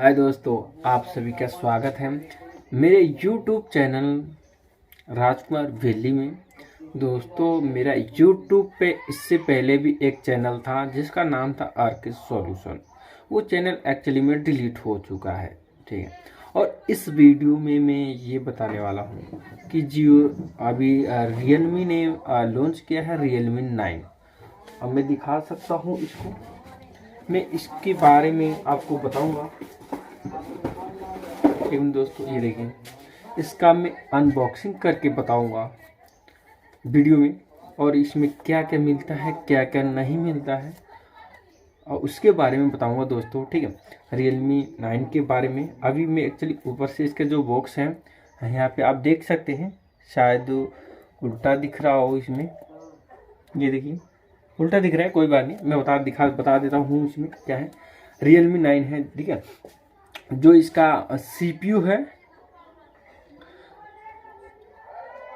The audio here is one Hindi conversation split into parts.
हाय दोस्तों, आप सभी का स्वागत है मेरे YouTube चैनल राजकुमार वैली में। दोस्तों, मेरा YouTube पे इससे पहले भी एक चैनल था जिसका नाम था आरके सॉल्यूशन। वो चैनल एक्चुअली में डिलीट हो चुका है, ठीक है। और इस वीडियो में मैं ये बताने वाला हूँ कि जियो अभी रियलमी ने लॉन्च किया है Realme 9। अब मैं दिखा सकता हूँ इसको, मैं इसके बारे में आपको बताऊंगा। एवं दोस्तों, ये देखिए, इसका मैं अनबॉक्सिंग करके बताऊंगा वीडियो में, और इसमें क्या क्या मिलता है क्या क्या नहीं मिलता है और उसके बारे में बताऊंगा दोस्तों, ठीक है। Realme 9 के बारे में अभी मैं एक्चुअली ऊपर से इसके जो बॉक्स हैं यहाँ पे आप देख सकते हैं, शायद उल्टा दिख रहा हो इसमें। ये देखिए, उल्टा दिख रहा है, कोई बात नहीं, मैं बता देता हूँ इसमें क्या है। Realme 9 है, ठीक है। जो इसका CPU है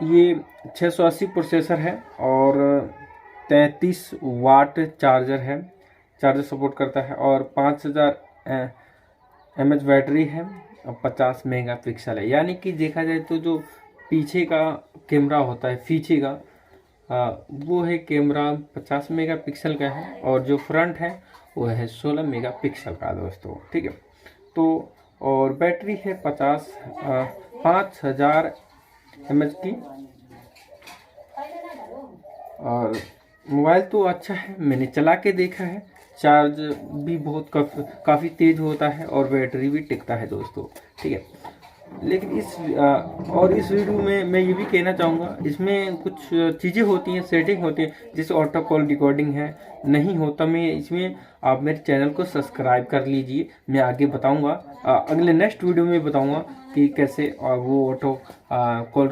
ये 680 प्रोसेसर है और 33 वाट चार्जर सपोर्ट करता है और 5000 mAh बैटरी है और 50 मेगापिक्सल है। यानी कि देखा जाए तो जो पीछे का कैमरा होता है, पीछे का वो है कैमरा 50 मेगापिक्सल का है और जो फ्रंट है वो है 16 मेगापिक्सल का दोस्तों, ठीक है। तो और बैटरी है 5000 mAh की। और मोबाइल तो अच्छा है, मैंने चला के देखा है, चार्ज भी बहुत काफ़ी तेज़ होता है और बैटरी भी टिकता है दोस्तों, ठीक है। लेकिन इस वीडियो में मैं ये भी कहना चाहूँगा, इसमें कुछ चीज़ें होती हैं, सेटिंग होती है, जैसे ऑटो कॉल रिकॉर्डिंग है, नहीं होता। मैं इसमें आप मेरे चैनल को सब्सक्राइब कर लीजिए, मैं आगे बताऊँगा, अगले नेक्स्ट वीडियो में बताऊँगा कि कैसे वो ऑटो कॉल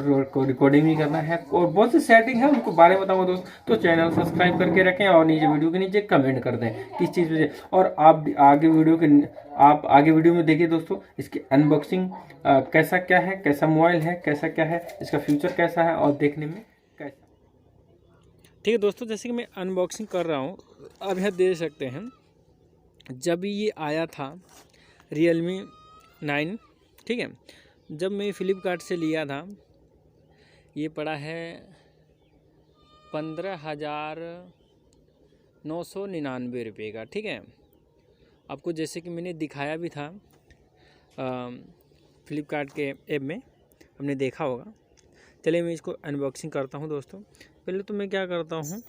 रिकॉर्डिंग भी करना है और बहुत सी सेटिंग है, उनको बारे में बताऊँगा दोस्त। तो चैनल सब्सक्राइब करके रखें और नीचे वीडियो के नीचे कमेंट कर दें किस चीज़ में से। और आप आगे वीडियो में देखिए दोस्तों, इसकी अनबॉक्सिंग कैसा क्या है, कैसा मोबाइल है, कैसा क्या है, इसका फ्यूचर कैसा है और देखने में कैसा। ठीक है दोस्तों, जैसे कि मैं अनबॉक्सिंग कर रहा हूँ, अब यह देख सकते हैं जब ये आया था Realme 9, ठीक है, जब मैं फ्लिपकार्ट से लिया था ये पड़ा है 15,999 रुपये का, ठीक है। आपको जैसे कि मैंने दिखाया भी था फ्लिपकार्ट के ऐप में, हमने देखा होगा। चलिए मैं इसको अनबॉक्सिंग करता हूं दोस्तों। पहले तो मैं क्या करता हूं,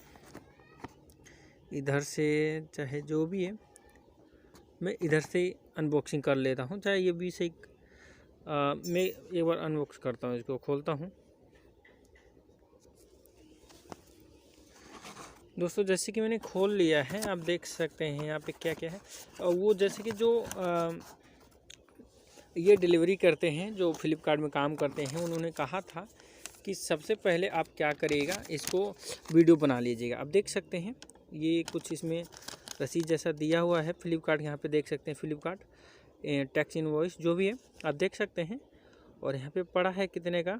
इधर से चाहे जो भी है मैं इधर से अनबॉक्सिंग कर लेता हूं, चाहे ये भी सही। मैं एक बार अनबॉक्स करता हूं, इसको खोलता हूं दोस्तों। जैसे कि मैंने खोल लिया है, आप देख सकते हैं यहाँ पे क्या क्या है। और वो जैसे कि जो ये डिलीवरी करते हैं, जो फ्लिपकार्ट में काम करते हैं, उन्होंने कहा था कि सबसे पहले आप क्या करिएगा, इसको वीडियो बना लीजिएगा। आप देख सकते हैं ये कुछ इसमें रसीद जैसा दिया हुआ है फ्लिपकार्ट, यहाँ पे देख सकते हैं फ्लिपकार्ट टैक्स इनवॉइस जो भी है आप देख सकते हैं। और यहाँ पे पड़ा है कितने का,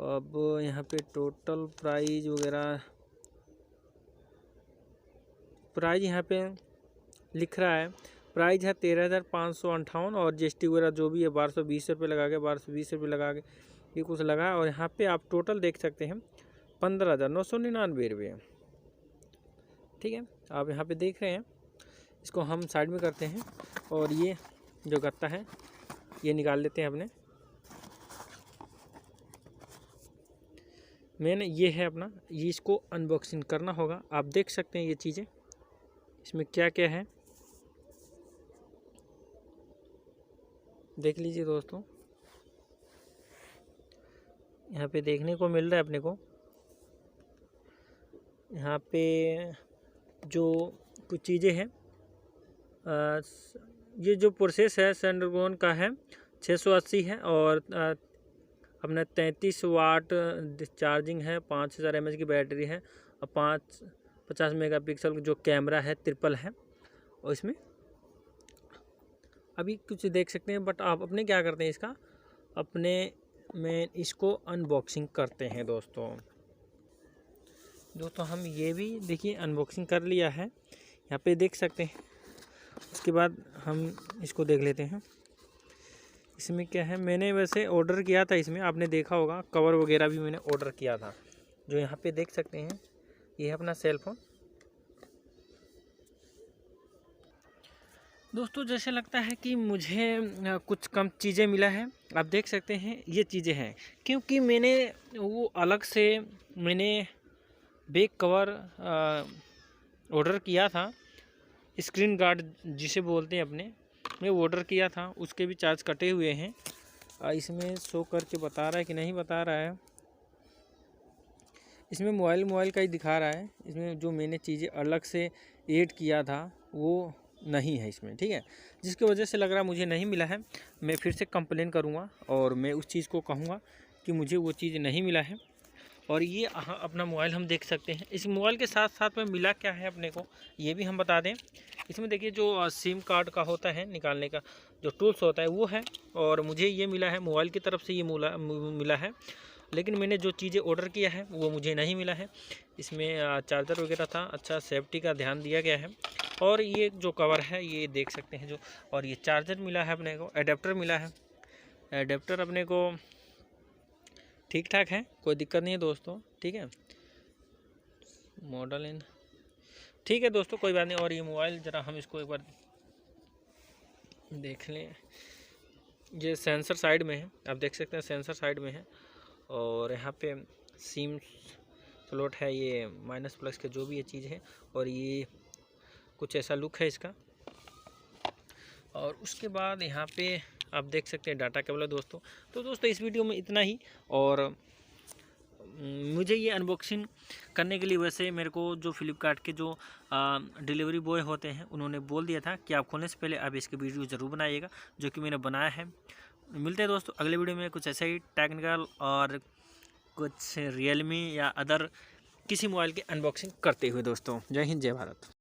अब यहाँ पे टोटल प्राइस वगैरह, प्राइस यहाँ पे लिख रहा है, प्राइस है 13,558 और GST वगैरह जो भी है 1220 रुपये लगा के, 1220 रुपये लगा के ये कुछ लगा है। और यहाँ पे आप टोटल देख सकते हैं 15,999 रुपये, ठीक है। आप यहाँ पे देख रहे हैं, इसको हम साइड में करते हैं और ये जो गत्ता है ये निकाल लेते हैं अपने। मैंने ये है अपना, ये इसको अनबॉक्सिंग करना होगा। आप देख सकते हैं ये चीज़ें इसमें क्या क्या है, देख लीजिए दोस्तों। यहाँ पे देखने को मिल रहा है अपने को, यहाँ पे जो कुछ चीज़ें हैं, ये जो प्रोसेस है स्नैपड्रैगन का है 680 है और अपना 33 वाट चार्जिंग है, 5000 mAh की बैटरी है और 50 मेगापिक्सल जो कैमरा है, ट्रिपल है। और इसमें अभी कुछ देख सकते हैं, बट आप अपने क्या करते हैं, इसका अपने में इसको अनबॉक्सिंग करते हैं दोस्तों। हम ये भी देखिए अनबॉक्सिंग कर लिया है, यहाँ पे देख सकते हैं। उसके बाद हम इसको देख लेते हैं। इसमें क्या है, मैंने वैसे ऑर्डर किया था, इसमें आपने देखा होगा कवर वगैरह भी मैंने ऑर्डर किया था। जो यहाँ पे देख सकते हैं ये है अपना सेल फोन। दोस्तों जैसे लगता है कि मुझे कुछ कम चीज़ें मिला है। आप देख सकते हैं ये चीज़ें हैं, क्योंकि मैंने वो अलग से मैंने बैक कवर ऑर्डर किया था, स्क्रीन गार्ड जिसे बोलते हैं अपने, मैं ऑर्डर किया था, उसके भी चार्ज कटे हुए हैं। इसमें शो करके बता रहा है कि नहीं बता रहा है, इसमें मोबाइल का ही दिखा रहा है। इसमें जो मैंने चीज़ें अलग से ऐड किया था वो नहीं है इसमें, ठीक है, जिसकी वजह से लग रहा मुझे नहीं मिला है। मैं फिर से कंप्लेन करूँगा और मैं उस चीज़ को कहूँगा कि मुझे वो चीज़ नहीं मिला है। और ये अपना मोबाइल हम देख सकते हैं। इस मोबाइल के साथ साथ में मिला क्या है अपने को ये भी हम बता दें। इसमें देखिए जो सिम कार्ड का होता है निकालने का जो टूल्स होता है वो है, और मुझे ये मिला है मोबाइल की तरफ से ये मिला है। लेकिन मैंने जो चीज़ें ऑर्डर किया है वो मुझे नहीं मिला है। इसमें चार्जर वगैरह था, अच्छा सेफ्टी का ध्यान दिया गया है। और ये जो कवर है ये देख सकते हैं जो, और ये चार्जर मिला है अपने को, एडेप्टर मिला है। एडेप्टर अपने को ठीक ठाक है, कोई दिक्कत नहीं है दोस्तों, ठीक है। मॉडल इन ठीक है दोस्तों, कोई बात नहीं। और ये मोबाइल ज़रा हम इसको एक बार देख लें। ये सेंसर साइड में है, आप देख सकते हैं सेंसर साइड में है। और यहाँ पे सिम स्लॉट है, ये माइनस प्लस के जो भी ये चीज़ है। और ये कुछ ऐसा लुक है इसका। और उसके बाद यहाँ पे आप देख सकते हैं डाटा केबल है दोस्तों। तो दोस्तों इस वीडियो में इतना ही। और मुझे ये अनबॉक्सिंग करने के लिए वैसे मेरे को जो फ्लिपकार्ट के जो डिलीवरी बॉय होते हैं उन्होंने बोल दिया था कि आप खोलने से पहले आप इसकी वीडियो ज़रूर बनाइएगा, जो कि मैंने बनाया है। मिलते हैं दोस्तों अगले वीडियो में कुछ ऐसा ही टेक्निकल और कुछ रियलमी या अदर किसी मोबाइल की अनबॉक्सिंग करते हुए दोस्तों। जय हिंद, जय भारत।